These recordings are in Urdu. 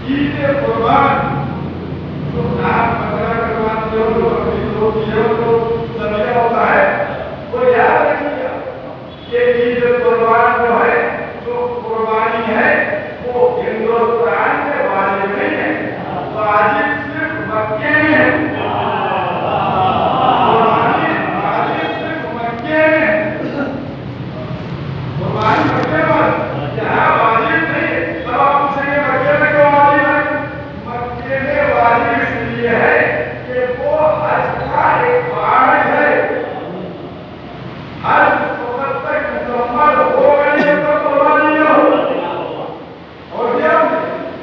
عید قربان جو آپ پتہ کرواتے ہو تو اپنی لوگ یہ تو ذریعہ ہوتا ہے وہ یاد رکھیے کہ عید قربان جو ہے جو قربانی ہے وہ ہندوستان میں واجب نہیں ہے، واجب صرف مکے میں ہے۔ قربانی واجب صرف مکے میں ہے، قربانی مکے میں یہاں واجب نہیں ہے۔ اب آپ پوچھیں گے مکے میں کیوں واجب ہے؟ مکے میں واجب اس لیے ہے کہ وہ حج کا ایک پارٹ ہے، حج اس وقت تک مکمل ہو گئی جب تک قربانی نہ ہو۔ اور کیا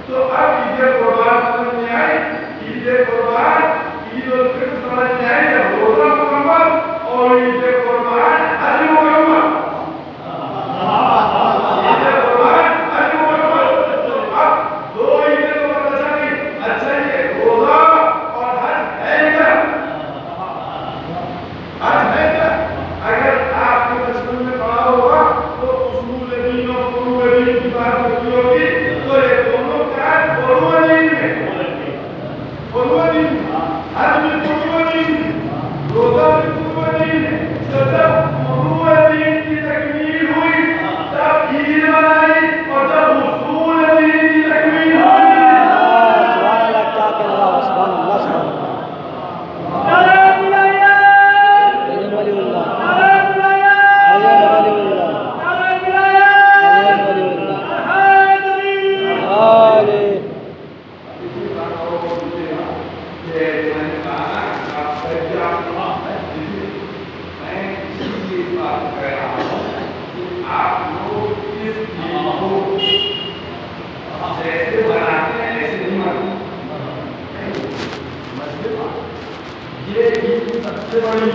تو اب عید قربان سمجھ میں آئی، عید قربان عید الفطر سمجھ میں آئی جب روزہ مکمل اور عید قربان حج مکمل، عید قربان حج مکمل۔ تو اب دو عیدیں تو پتہ چلی، اچھا یہ روزہ اور حج ہے کیا؟ حج ہے کیا؟ اگر آپ کے مشہور میں پڑھا ہوگا تو اصول دین اور فروع دین کی بات ہوتی ہوگی تو یہ دونوں کیا ہے؟ فروع دین میں، فروع دین حج بھی فروع دین، روزہ بھی فروع دین ہے۔ تو جب فروع دین کی تکمیل ہوئی تب عید منائی، اور جب اصول دین کی تکمیل ہوئی سبحان اللہ، کیا کہہ رہا ہو، سبحان اللہ، سبحان اللہ۔ حضرت ولی اللہ، حضرت ولی اللہ، حضرت ولی اللہ، آلے۔ سب سے بڑی